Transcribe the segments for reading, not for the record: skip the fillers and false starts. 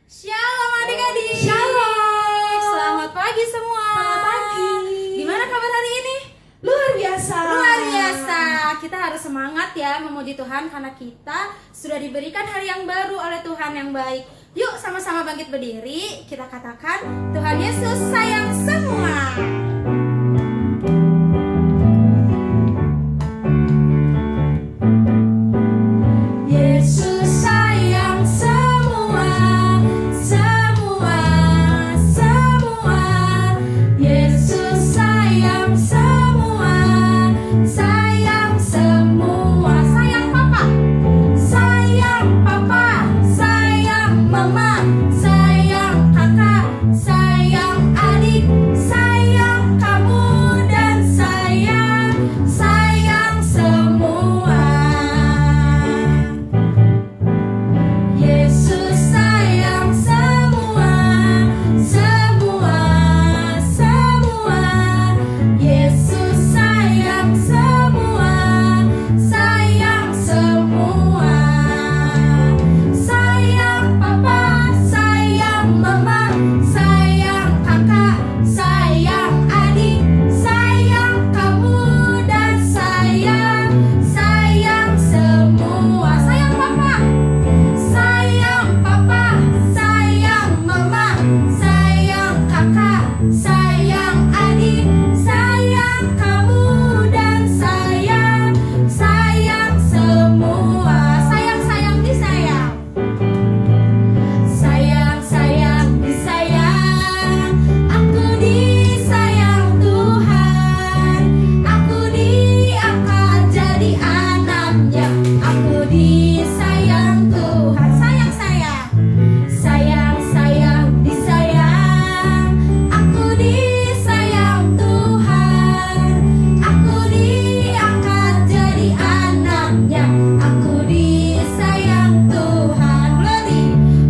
Shalom adik-adik. Shalom. Selamat pagi semua. Selamat pagi. Gimana kabar hari ini? Luar biasa. Luar biasa. Kita harus semangat ya memuji Tuhan karena kita sudah diberikan hari yang baru oleh Tuhan yang baik. Yuk sama-sama bangkit berdiri. Kita katakan Tuhan Yesus sayang semua. Yesus sayang semua, semua, semua. Yesus sayang semua, sayang semua. Sayang papa, sayang papa, sayang mama, sayang kakak, sayang adik, sayang kamu dan sayang semua. Yesus sayang semua, semua, semua. Yesus sayang semua, sayang semua. Sayang papa, sayang mama, sayang kakak, sayang adik, sayang kamu dan sayang semua. Sayang papa, sayang papa, sayang mama, sayang kakak, sayang adik, sayang kamu dan sayang semua. Sayang disayang, sayang disayang. Aku disayang Tuhan, aku diangkat jadi anaknya. Aku disayang Tuhan. Sayang disayang. Aku disayang Tuhan, aku diangkat jadi anaknya. Aku disayang Tuhan.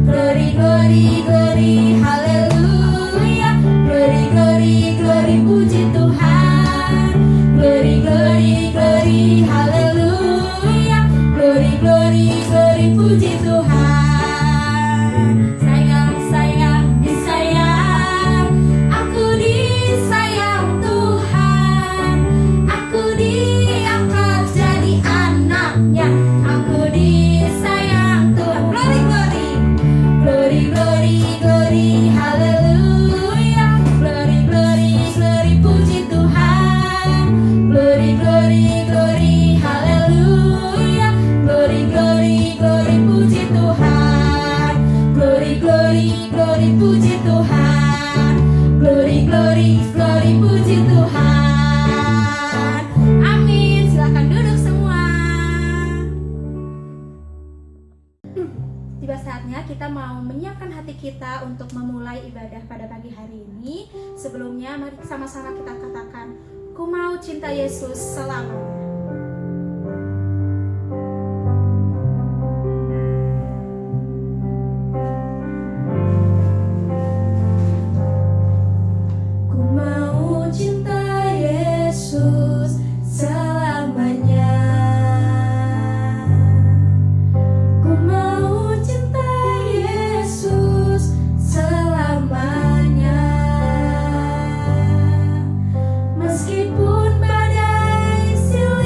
Glory, glory, glory, haleluya. Glory, glory, glory, puji Tuhan. Glory, glory, glory, haleluya. Glory, glory, glory, puji Tuhan. Sayang disayang. Aku disayang Tuhan, aku diangkat jadi anaknya. Aku disayang Tuhan. Glory, glory, glory, glory, glory, haleluya. Glory, glory, glory, puji Tuhan. Glory, glory, glory, haleluya. Glory, glory, glory, puji Tuhan. Glory, glory, glory, puji Tuhan. Glory, glory, glory, puji Tuhan. Amin. Silakan duduk semua. Tiba saatnya kita mau menyiapkan hati kita untuk memulai ibadah pada pagi hari ini. Sebelumnya mari sama-sama kita katakan, ku mau cinta Yesus selamanya. Ku mau cinta Yesus selamanya. Ku mau cinta Yesus selamanya. Meskipun badai silih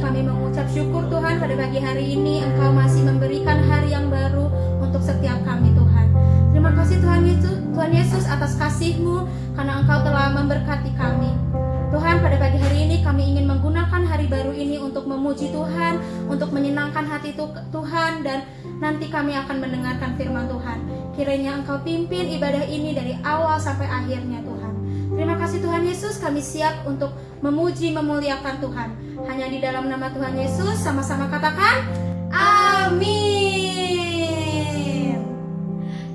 kami mengucap syukur Tuhan pada pagi hari ini Engkau masih memberikan hari yang baru untuk setiap kami Tuhan. Terima kasih Tuhan Yesus atas kasih-Mu karena Engkau telah memberkati kami. Tuhan, pada pagi hari ini kami ingin menggunakan hari baru ini untuk memuji Tuhan, untuk menyenangkan hati Tuhan, dan nanti kami akan mendengarkan firman Tuhan. Kiranya Engkau pimpin ibadah ini dari awal sampai akhirnya Tuhan. Terima kasih Tuhan Yesus, kami siap untuk memuji, memuliakan Tuhan. Hanya di dalam nama Tuhan Yesus, sama-sama katakan, amin.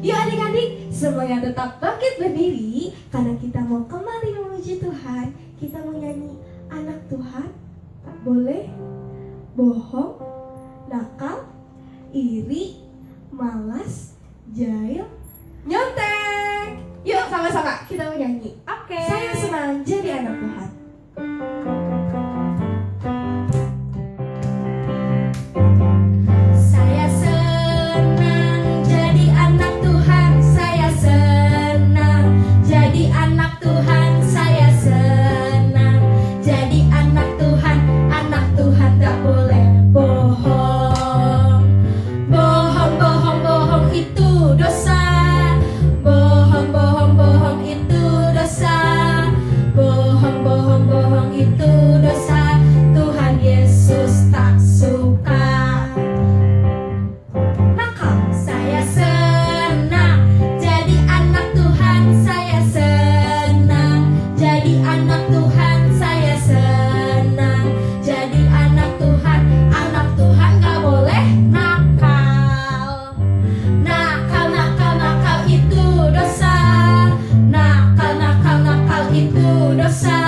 Yuk adik-adik, semuanya tetap bangkit berdiri karena kita mau kembali memuji Tuhan. Kita mau nyanyi anak Tuhan, tak boleh bohong, nakal, iri, malas, jahil, nyontek. Yuk sama-sama kita mau nyanyi. Oke. Saya senang jadi anak Tuhan. Saya senang jadi anak Tuhan, saya senang jadi anak Tuhan, saya senang jadi anak Tuhan tak boleh bohong. Bohong itu dosa. Bohong itu dosa. Bohong itu dosa. Tuhan Yesus tak suka. Nakal, Saya senang jadi anak Tuhan, saya senang jadi anak Tuhan, saya senang jadi anak Tuhan gak boleh nakal. Nakal itu dosa. Nakal itu dosa.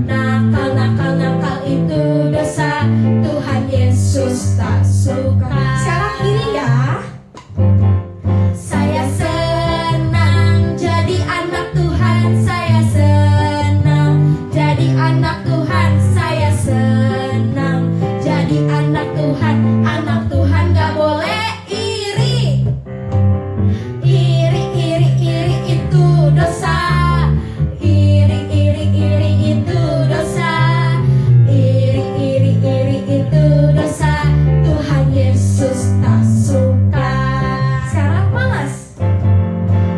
Nakal itu dosa. Tuhan Yesus tak suka. sekarang ini ya. Saya senang jadi anak Tuhan, saya senang jadi anak Tuhan, saya senang jadi anak Tuhan gak boleh iri. Iri itu dosa. Iri itu dosa. Iri itu dosa. Tuhan Yesus tak suka. Sekarang malas.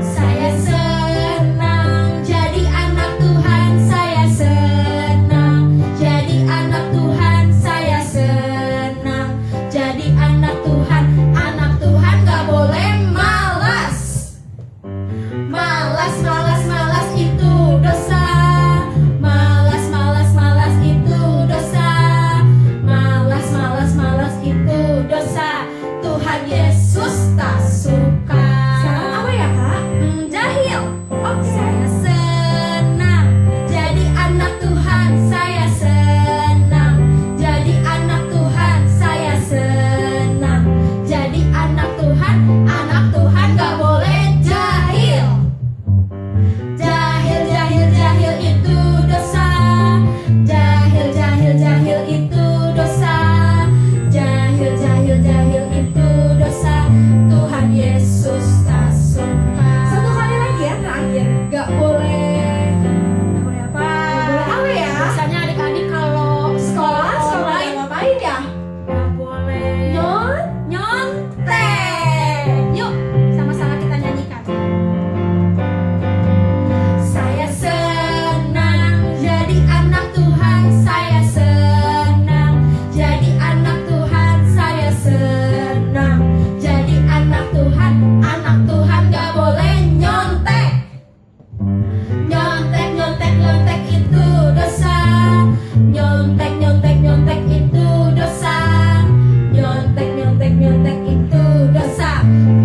Saya senang jadi anak Tuhan, saya senang jadi anak Tuhan, saya senang jadi anak Tuhan gak boleh malas. Malas itu dosa. Malas itu dosa. Malas itu dosa. Tuhan Yesus tak suka. Sekarang apa ya kak? Jahil. Saya senang jadi anak Tuhan, saya senang jadi anak Tuhan, saya senang jadi anak Tuhan gak boleh jahil. Jahil itu dosa. Jahil itu dosa. Jahil itu dosa. Tuhan Yesus tak suka. Satu kali lagi ya terakhir. Gak boleh apa? Gak boleh apa ya? Biasanya adik-adik kalau Sekolah lain ngapain ya? gak boleh Nyon. nyontek. Yuk, sama-sama kita nyanyikan. Saya senang jadi anak Tuhan, saya senang jadi anak Tuhan, saya senang jadi anak Tuhan gak boleh nyontek. Nyontek itu dosa. Nyontek itu dosa. Nyontek itu dosa.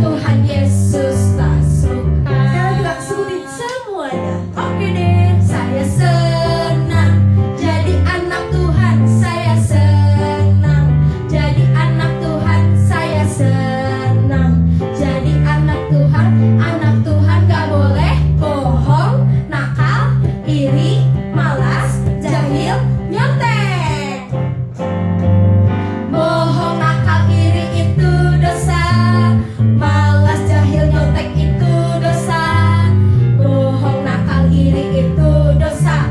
Tuhan Yesus tak suka. Sekarang kita sebutin semuanya. Oke deh. Saya senang jadi anak Tuhan, saya senang jadi anak Tuhan, saya senang jadi anak Tuhan gak boleh bohong, nakal, iri, malas, jahil, nyontek. Bohong, nakal, iri itu dosa. Malas, jahil, nyontek itu dosa. Bohong, nakal, iri itu dosa.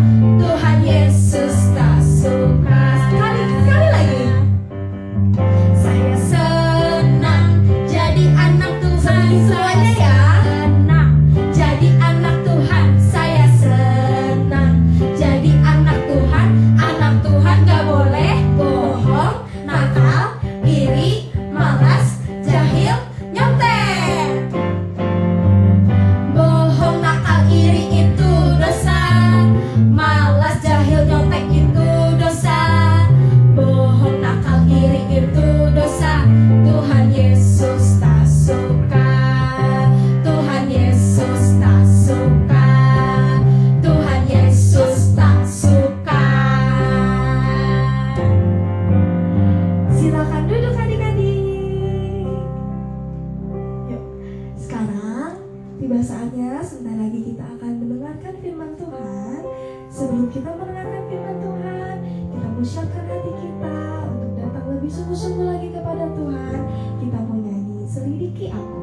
Sebelum kita mendengarkan firman Tuhan, kita mau siapkan hati kita untuk datang lebih sungguh-sungguh lagi kepada Tuhan. Kita mau nyanyi Selidiki Aku.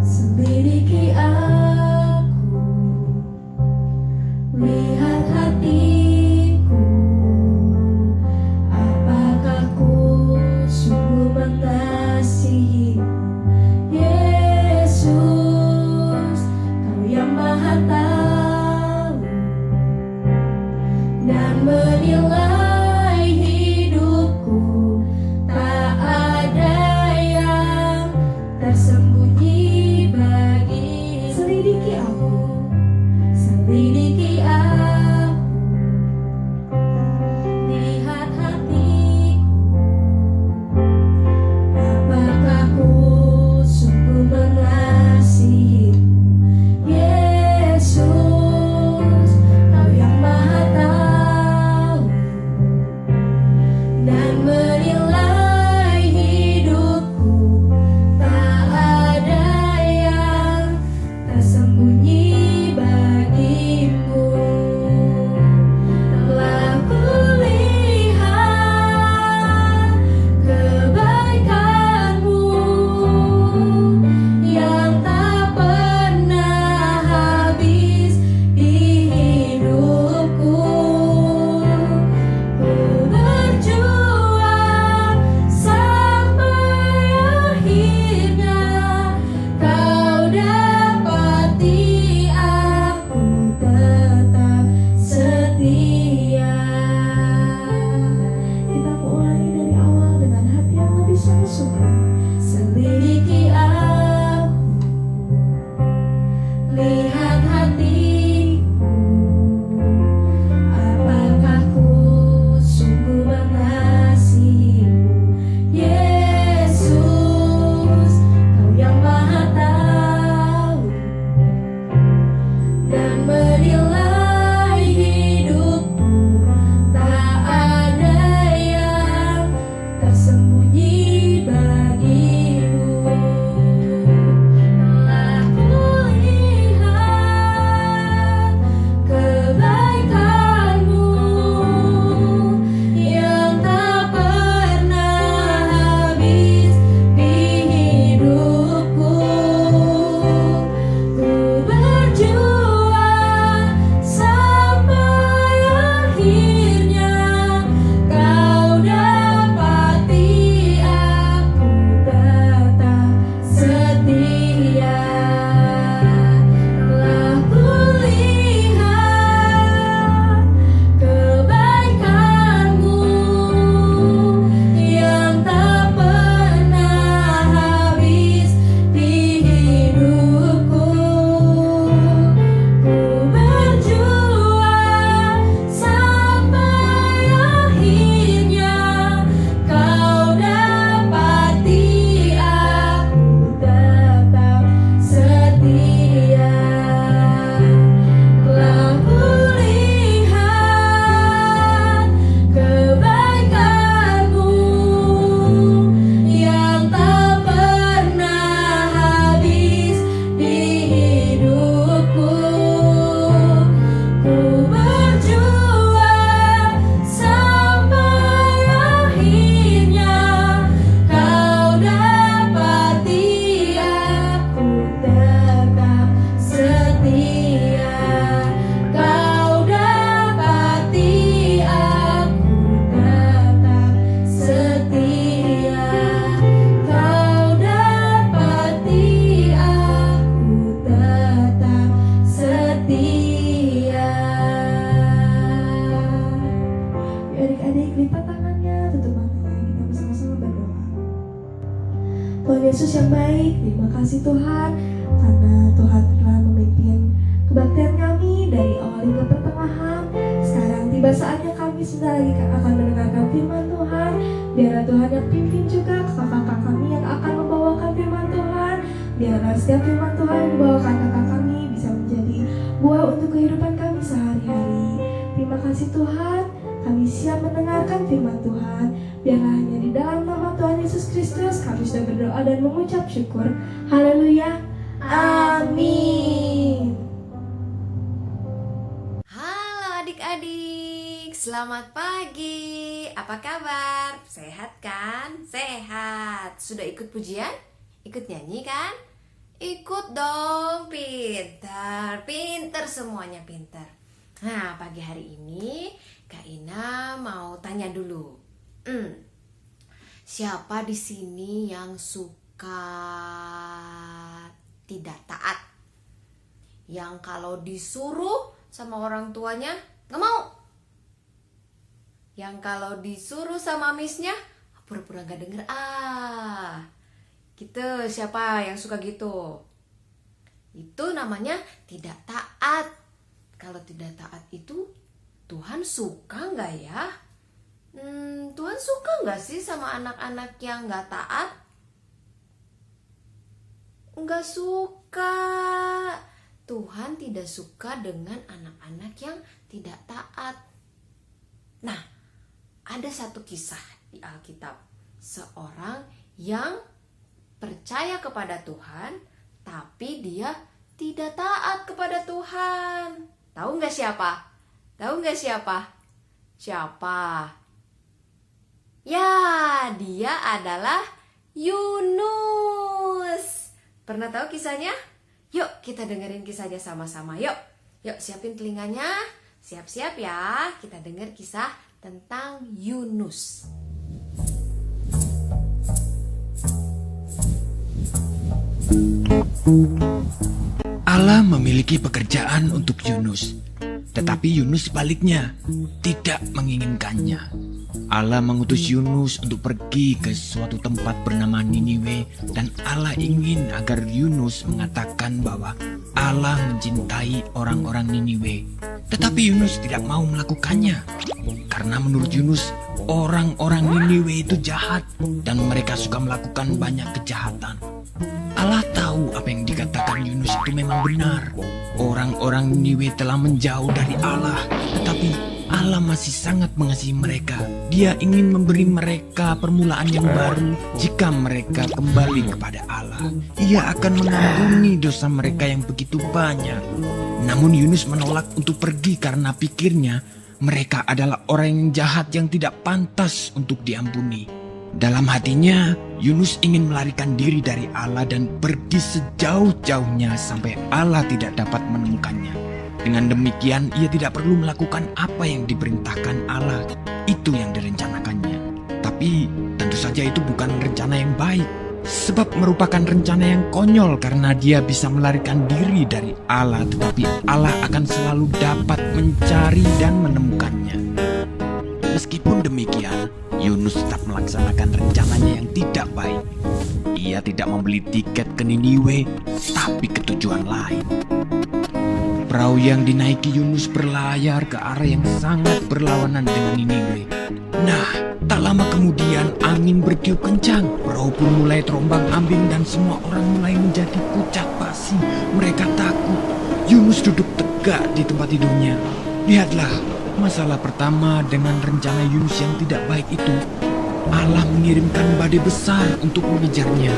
Selidiki aku, lihat hatiku, apakah ku sungguh mengasihimu, Yesus, Kau yang Maha Tahu dan menilai hidupku, tak ada yang tersembunyi bagi. Selidiki aku, selidiki aku, lihat hatiku, apakah ku sungguh mengasihimu, Yesus, Kau yang Maha Tahu dan menilai hidupku, tak ada yang tersembunyi bagimu. Telah kulihat kebaikan-Mu yang tak pernah habis di hidupku. Ku berjuang sampai akhirnya Kau dapati aku tetap setia. Kita mau ulangi dari awal dengan hati yang lebih sungguh-sungguh. Selidiki aku, lihat hatiku, apakah ku sungguh mengasihimu, Yesus, Kau yang Maha Tahu dan menilai hidupku, tak ada yang tersembunyi bagimu. Telah kulihat kebaikan-Mu yang tak pernah habis di hidupku. Ku berjuang sampai akhirnya Kau dapati aku tetap setia. Telah kulihat kebaikan-Mu yang tak pernah habis di hidupku. Ku berjuang sampai akhirnya Kau dapati aku tetap setia. Telah kulihat kebaikan-Mu yang tak pernah habis di hidupku. Ku berjuang sampai akhirnya Kau dapati aku tetap setia. Kau dapati aku tetap setia. Kau dapati aku tetap setia. Yuk adik-adik, lipat tangannya, tutup matanya, kita bersama-sama berdoa. Tuhan Yesus yang baik, terima kasih Tuhan karena Tuhan telah memimpin kebaktian kami dari awal hingga pertengahan. Sekarang tiba saatnya kami sebentar lagi akan mendengarkan firman Tuhan. Biarlah Tuhan yang pimpin juga kakak-kakak kami yang akan membawakan firman Tuhan. Biarlah setiap firman Tuhan yang dibawakan kakak kami bisa menjadi buah untuk kehidupan kami sehari-hari. Terima kasih Tuhan. Kami siap mendengarkan firman Tuhan. Biarlah hanya di dalam nama Tuhan Yesus Kristus kami sudah berdoa dan mengucap syukur. Haleluya. Amin. Halo adik-adik, selamat pagi. Apa kabar? Sehat kan? Sehat. Sudah ikut pujian? Ikut nyanyi kan? Ikut dong, pintar. Pintar semuanya, pintar. Nah, pagi hari ini Kak Ina mau tanya dulu. Siapa di sini yang suka tidak taat? Yang kalau disuruh sama orang tuanya nggak mau. Yang kalau disuruh sama misnya pura-pura nggak denger. Gitu, siapa yang suka gitu? Itu namanya tidak taat. Kalau tidak taat itu Tuhan suka nggak ya? Tuhan suka nggak sih sama anak-anak yang nggak taat? Nggak suka. Tuhan tidak suka dengan anak-anak yang tidak taat. Nah, ada satu kisah di Alkitab. Seorang yang percaya kepada Tuhan, tapi dia tidak taat kepada Tuhan. Tahu nggak siapa? Tahu nggak siapa? Siapa? Ya, dia adalah Yunus. Pernah tahu kisahnya? Yuk kita dengerin kisahnya sama-sama. Yuk siapin telinganya. Siap-siap ya. Kita dengar kisah tentang Yunus. Allah memiliki pekerjaan untuk Yunus, tetapi Yunus sebaliknya tidak menginginkannya. Allah mengutus Yunus untuk pergi ke suatu tempat bernama Niniwe, dan Allah ingin agar Yunus mengatakan bahwa Allah mencintai orang-orang Niniwe. Tetapi Yunus tidak mau melakukannya, karena menurut Yunus orang-orang Niniwe itu jahat dan mereka suka melakukan banyak kejahatan. Allah tahu apa yang dikatakan Yunus itu memang benar. Orang-orang Niniwe telah menjauh dari Allah, tetapi Allah masih sangat mengasihi mereka. Dia ingin memberi mereka permulaan yang baru jika mereka kembali kepada Allah. Ia akan mengampuni dosa mereka yang begitu banyak. Namun Yunus menolak untuk pergi karena pikirnya mereka adalah orang yang jahat yang tidak pantas untuk diampuni. Dalam hatinya, Yunus ingin melarikan diri dari Allah dan pergi sejauh-jauhnya sampai Allah tidak dapat menemukannya. Dengan demikian, ia tidak perlu melakukan apa yang diperintahkan Allah. Itu yang direncanakannya. Tapi tentu saja itu bukan rencana yang baik, sebab merupakan rencana yang konyol karena dia bisa melarikan diri dari Allah, tetapi Allah akan selalu dapat mencari dan menemukannya. Meskipun demikian, Yunus tetap melaksanakan rencananya yang tidak baik. Ia tidak membeli tiket ke Niniwe, tapi ke tujuan lain. Perahu yang dinaiki Yunus berlayar ke arah yang sangat berlawanan dengan Niniwe. Nah, tak lama kemudian angin bertiup kencang. Perahu pun mulai terombang-ambing dan semua orang mulai menjadi pucat pasi. Mereka takut. Yunus duduk tegak di tempat tidurnya. Lihatlah, masalah pertama dengan rencana Yunus yang tidak baik itu, Allah mengirimkan badai besar untuk mengejarnya.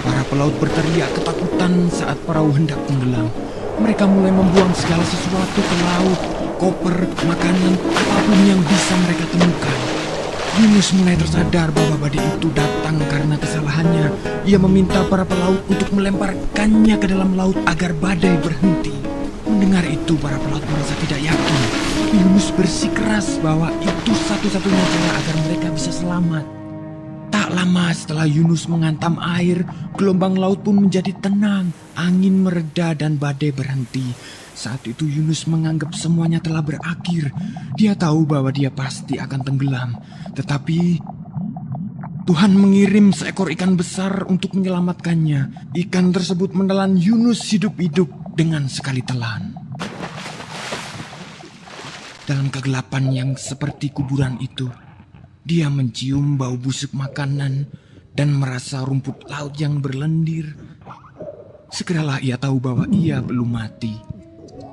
Para pelaut berteriak ketakutan saat perahu hendak tenggelam. Mereka mulai membuang segala sesuatu ke laut, koper, makanan, apapun yang bisa mereka temukan. Yunus mulai tersadar bahwa badai itu datang karena kesalahannya. Ia meminta para pelaut untuk melemparkannya ke dalam laut agar badai berhenti. Mendengar itu, para pelaut merasa tidak yakin. Yunus bersikeras bahwa itu satu-satunya cara agar mereka bisa selamat. Tak lama setelah Yunus menghantam air, gelombang laut pun menjadi tenang. Angin mereda dan badai berhenti. Saat itu Yunus menganggap semuanya telah berakhir. Dia tahu bahwa dia pasti akan tenggelam. Tetapi Tuhan mengirim seekor ikan besar untuk menyelamatkannya. Ikan tersebut menelan Yunus hidup-hidup dengan sekali telan. Dalam kegelapan yang seperti kuburan itu, dia mencium bau busuk makanan dan merasa rumput laut yang berlendir. Segeralah ia tahu bahwa ia belum mati.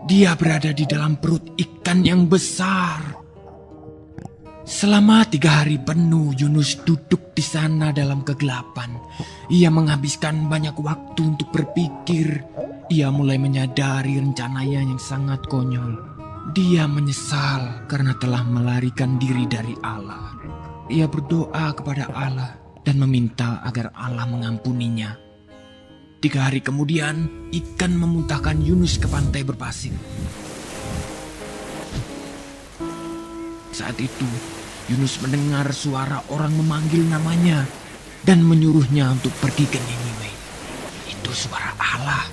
Dia berada di dalam perut ikan yang besar. Selama 3 hari penuh Yunus duduk di sana dalam kegelapan. Ia menghabiskan banyak waktu untuk berpikir. Ia mulai menyadari rencananya yang sangat konyol. Dia menyesal karena telah melarikan diri dari Allah. Ia berdoa kepada Allah dan meminta agar Allah mengampuninya. 3 hari kemudian, ikan memuntahkan Yunus ke pantai berpasir. Saat itu, Yunus mendengar suara orang memanggil namanya dan menyuruhnya untuk pergi ke Niniwe. Itu suara Allah.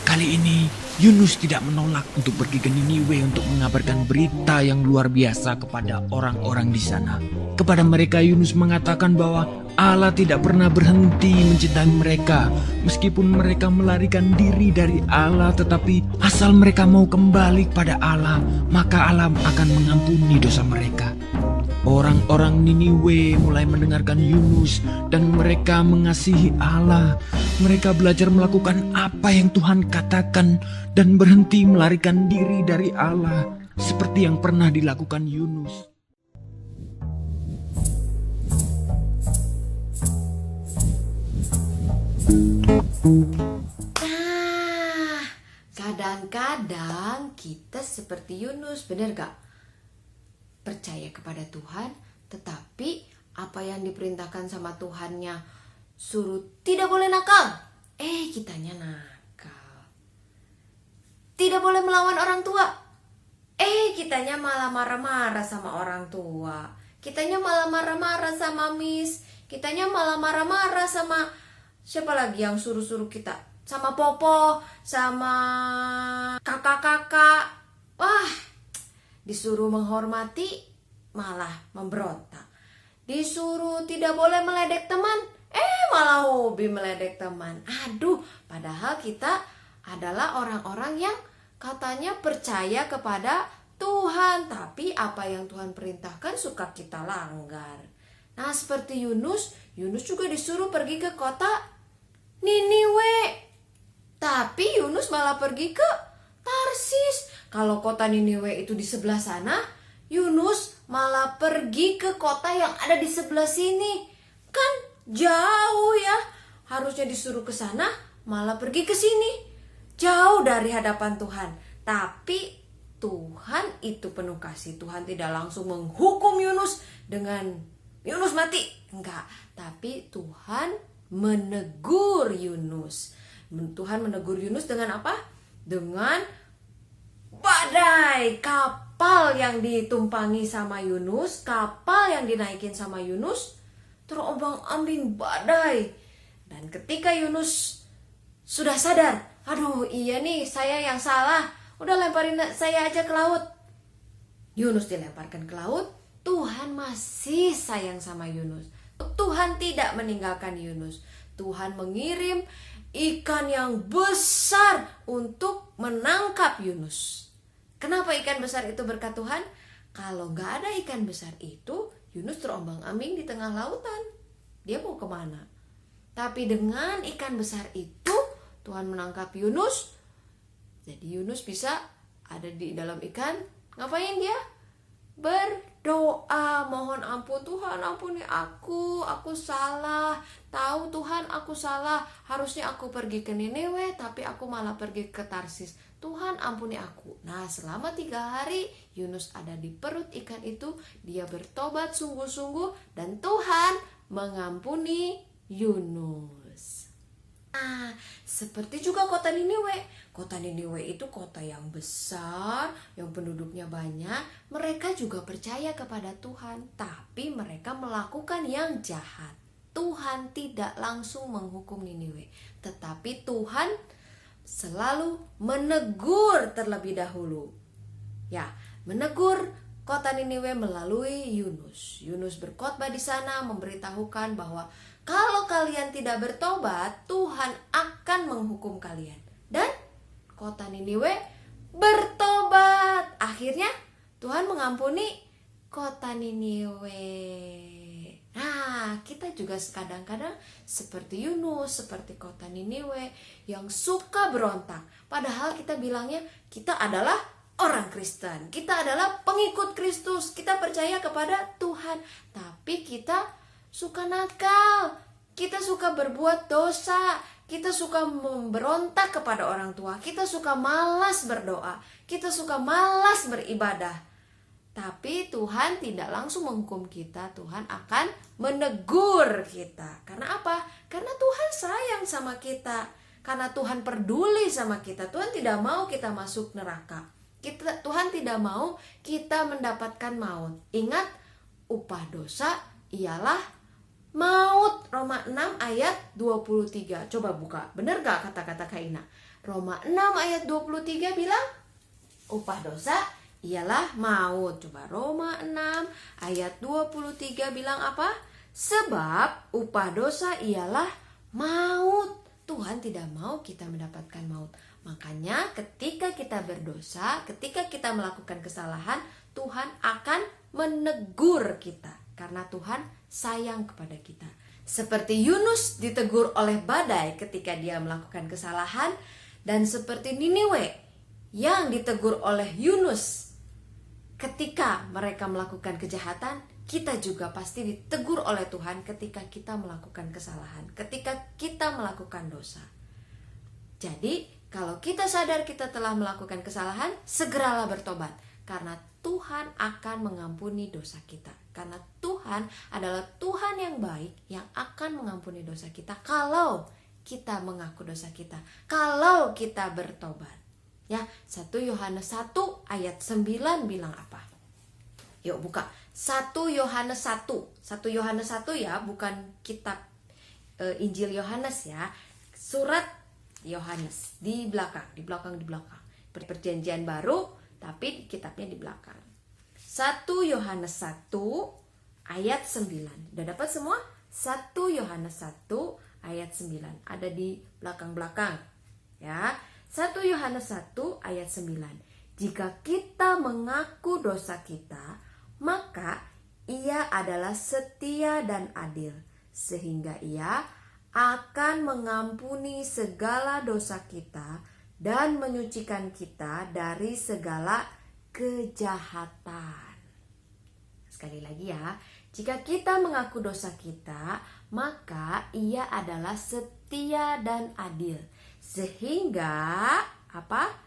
Kali ini, Yunus tidak menolak untuk pergi ke Niniwe untuk mengabarkan berita yang luar biasa kepada orang-orang di sana. Kepada mereka, Yunus mengatakan bahwa Allah tidak pernah berhenti mencintai mereka. Meskipun mereka melarikan diri dari Allah, tetapi asal mereka mau kembali kepada Allah, maka Allah akan mengampuni dosa mereka. Orang-orang Niniwe mulai mendengarkan Yunus dan mereka mengasihi Allah. Mereka belajar melakukan apa yang Tuhan katakan dan berhenti melarikan diri dari Allah seperti yang pernah dilakukan Yunus. Nah, kadang-kadang kita seperti Yunus, benar gak? Percaya kepada Tuhan, tetapi apa yang diperintahkan sama Tuhannya suruh tidak boleh nakal. Kitanya nakal. Tidak boleh melawan orang tua. Kitanya malah marah-marah sama orang tua. Kitanya malah marah-marah sama miss. Kitanya malah marah-marah sama siapa lagi yang suruh-suruh kita? Sama popo, sama kakak-kakak. Wah, disuruh menghormati malah memberontak. Disuruh tidak boleh meledek teman, malah hobi meledek teman. Aduh, padahal kita adalah orang-orang yang katanya percaya kepada Tuhan, tapi apa yang Tuhan perintahkan suka kita langgar. Nah, seperti Yunus juga disuruh pergi ke kota Niniwe. Tapi Yunus malah pergi ke Tarsis. Kalau kota Niniwe itu di sebelah sana, Yunus malah pergi ke kota yang ada di sebelah sini. Kan jauh ya. Harusnya disuruh ke sana, malah pergi ke sini. Jauh dari hadapan Tuhan. Tapi Tuhan itu penuh kasih. Tuhan tidak langsung menghukum Yunus dengan Yunus mati. Enggak. Tapi Tuhan menegur Yunus. Tuhan menegur Yunus dengan apa? Dengan badai, kapal yang ditumpangi sama Yunus, kapal yang dinaikin sama Yunus, terombang-ambing badai. Dan ketika Yunus sudah sadar, aduh iya nih saya yang salah, udah lemparin saya aja ke laut. Yunus dilemparkan ke laut, Tuhan masih sayang sama Yunus. Tuhan tidak meninggalkan Yunus. Tuhan mengirim ikan yang besar untuk menangkap Yunus. Kenapa ikan besar itu berkat Tuhan? Kalau gak ada ikan besar itu, Yunus terombang-ambing di tengah lautan. Dia mau kemana? Tapi dengan ikan besar itu, Tuhan menangkap Yunus. Jadi Yunus bisa ada di dalam ikan. Ngapain dia? Berdoa, mohon ampun, Tuhan ampuni aku salah. Tahu Tuhan aku salah, harusnya aku pergi ke Niniwe, tapi aku malah pergi ke Tarsis. Tuhan ampuni aku. Nah, selama 3 hari Yunus ada di perut ikan itu. Dia bertobat sungguh-sungguh dan Tuhan mengampuni Yunus. Seperti juga kota Niniwe. Kota Niniwe itu kota yang besar, yang penduduknya banyak. Mereka juga percaya kepada Tuhan, tapi mereka melakukan yang jahat. Tuhan tidak langsung menghukum Niniwe, tetapi Tuhan selalu menegur terlebih dahulu. Ya, menegur kota Niniwe melalui Yunus. Yunus berkhotbah di sana memberitahukan bahwa kalau kalian tidak bertobat, Tuhan akan menghukum kalian. Dan kota Niniwe bertobat. Akhirnya Tuhan mengampuni kota Niniwe. Nah, kita juga kadang-kadang seperti Yunus, seperti kota Niniwe yang suka berontak. Padahal kita bilangnya kita adalah orang Kristen, kita adalah pengikut Kristus, kita percaya kepada Tuhan, tapi kita suka nakal, kita suka berbuat dosa, kita suka memberontak kepada orang tua, kita suka malas berdoa, kita suka malas beribadah. Tapi Tuhan tidak langsung menghukum kita, Tuhan akan menegur kita. Karena apa? Karena Tuhan sayang sama kita, karena Tuhan peduli sama kita. Tuhan tidak mau kita masuk neraka. Tuhan tidak mau kita mendapatkan maut. Ingat, upah dosa ialah maut. Roma 6 ayat 23. Coba buka, benar gak kata-kata Kak Ina? Roma 6 ayat 23 bilang upah dosa ialah maut. Coba Roma 6 ayat 23 bilang apa? Sebab upah dosa ialah maut. Tuhan tidak mau kita mendapatkan maut. Makanya ketika kita berdosa, ketika kita melakukan kesalahan, Tuhan akan menegur kita. Karena Tuhan sayang kepada kita. Seperti Yunus ditegur oleh badai ketika dia melakukan kesalahan. Dan seperti Niniwe yang ditegur oleh Yunus ketika mereka melakukan kejahatan, kita juga pasti ditegur oleh Tuhan ketika kita melakukan kesalahan, ketika kita melakukan dosa. Jadi kalau kita sadar kita telah melakukan kesalahan, segeralah bertobat. Karena Tuhan akan mengampuni dosa kita. Karena Tuhan adalah Tuhan yang baik yang akan mengampuni dosa kita kalau kita mengaku dosa kita, kalau kita bertobat. Ya, 1 Yohanes 1 ayat 9 bilang apa? Yuk buka. 1 Yohanes 1. 1 Yohanes 1 ya, bukan kitab Injil Yohanes ya. Surat Yohanes di belakang. Perjanjian baru tapi kitabnya di belakang. 1 Yohanes 1 ayat 9. Udah dapat semua? 1 Yohanes 1 ayat 9. Ada di belakang-belakang. Ya. 1 Yohanes 1 ayat 9. Jika kita mengaku dosa kita, maka Ia adalah setia dan adil, sehingga Ia akan mengampuni segala dosa kita dan menyucikan kita dari segala kejahatan. Sekali lagi ya, jika kita mengaku dosa kita, maka Ia adalah setia dan adil, sehingga apa?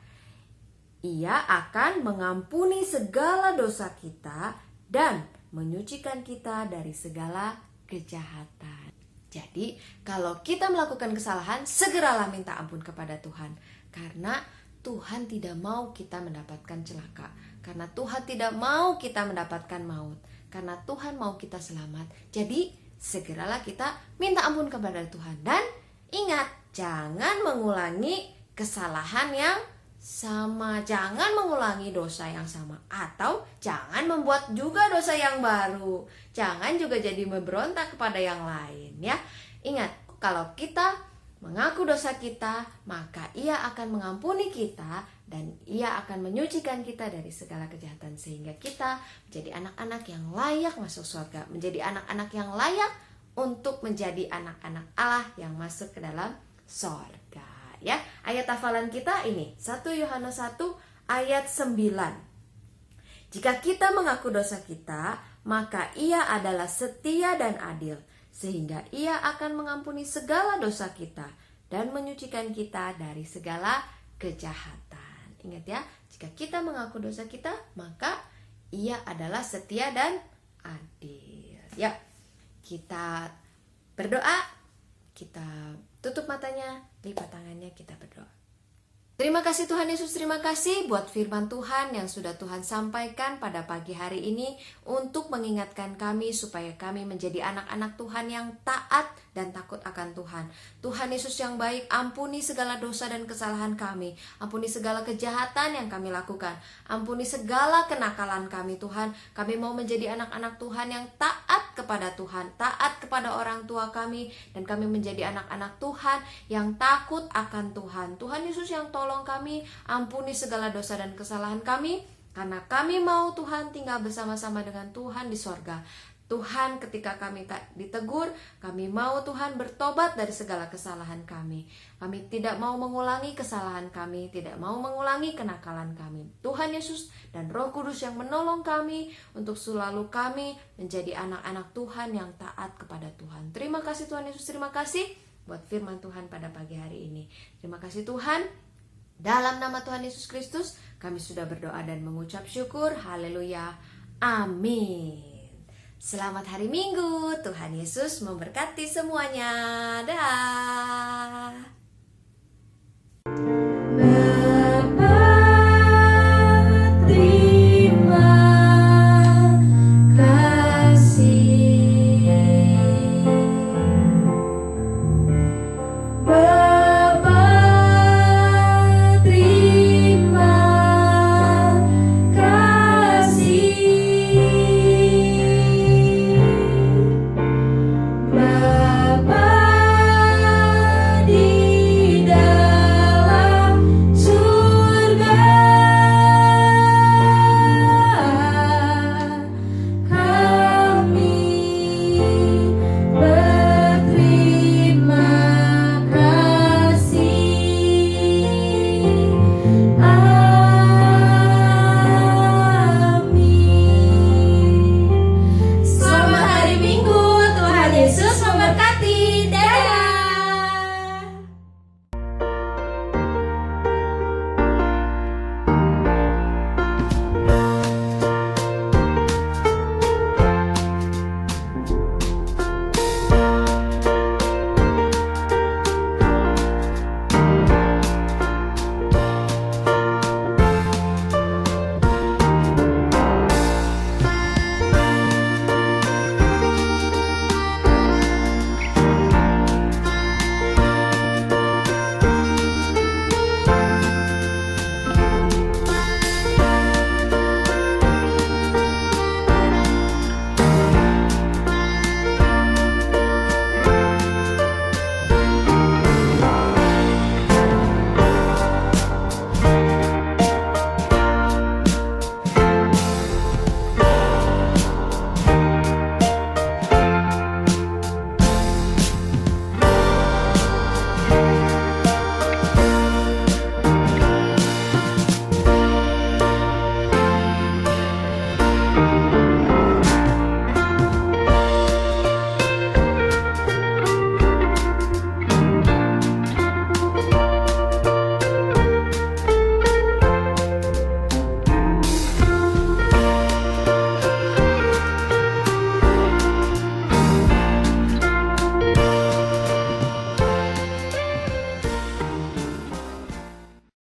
Ia akan mengampuni segala dosa kita dan menyucikan kita dari segala kejahatan. Jadi, kalau kita melakukan kesalahan, segeralah minta ampun kepada Tuhan. Karena Tuhan tidak mau kita mendapatkan celaka. Karena Tuhan tidak mau kita mendapatkan maut. Karena Tuhan mau kita selamat. Jadi, segeralah kita minta ampun kepada Tuhan. Dan ingat, jangan mengulangi kesalahan yang sama. Jangan mengulangi dosa yang sama. Atau jangan membuat juga dosa yang baru. Jangan juga jadi memberontak kepada yang lain ya. Ingat, kalau kita mengaku dosa kita, maka Ia akan mengampuni kita dan Ia akan menyucikan kita dari segala kejahatan, sehingga kita menjadi anak-anak yang layak masuk surga, menjadi anak-anak yang layak untuk menjadi anak-anak Allah yang masuk ke dalam surga. Ya, ayat hafalan kita ini 1 Yohanes 1 ayat 9. Jika kita mengaku dosa kita, maka Ia adalah setia dan adil, sehingga Ia akan mengampuni segala dosa kita dan menyucikan kita dari segala kejahatan. Ingat ya, jika kita mengaku dosa kita, maka Ia adalah setia dan adil. Ya, kita berdoa. Kita tutup matanya, lipat tangannya, kita berdoa. Terima kasih Tuhan Yesus, terima kasih buat firman Tuhan yang sudah Tuhan sampaikan pada pagi hari ini untuk mengingatkan kami supaya kami menjadi anak-anak Tuhan yang taat dan takut akan Tuhan. Tuhan Yesus yang baik, ampuni segala dosa dan kesalahan kami, ampuni segala kejahatan yang kami lakukan, ampuni segala kenakalan kami Tuhan. Kami mau menjadi anak-anak Tuhan yang taat kepada Tuhan, taat kepada orang tua kami, dan kami menjadi anak-anak Tuhan yang takut akan Tuhan. Tuhan Yesus yang tolong kami, ampuni segala dosa dan kesalahan kami, karena kami mau Tuhan tinggal bersama-sama dengan Tuhan di sorga. Tuhan, ketika kami ditegur, kami mau Tuhan bertobat dari segala kesalahan kami. Kami tidak mau mengulangi kesalahan kami, tidak mau mengulangi kenakalan kami. Tuhan Yesus dan Roh Kudus yang menolong kami untuk selalu kami menjadi anak-anak Tuhan yang taat kepada Tuhan. Terima kasih Tuhan Yesus, terima kasih buat firman Tuhan pada pagi hari ini. Terima kasih Tuhan. Dalam nama Tuhan Yesus Kristus, kami sudah berdoa dan mengucap syukur. Haleluya. Amin. Selamat hari Minggu. Tuhan Yesus memberkati semuanya. Dah.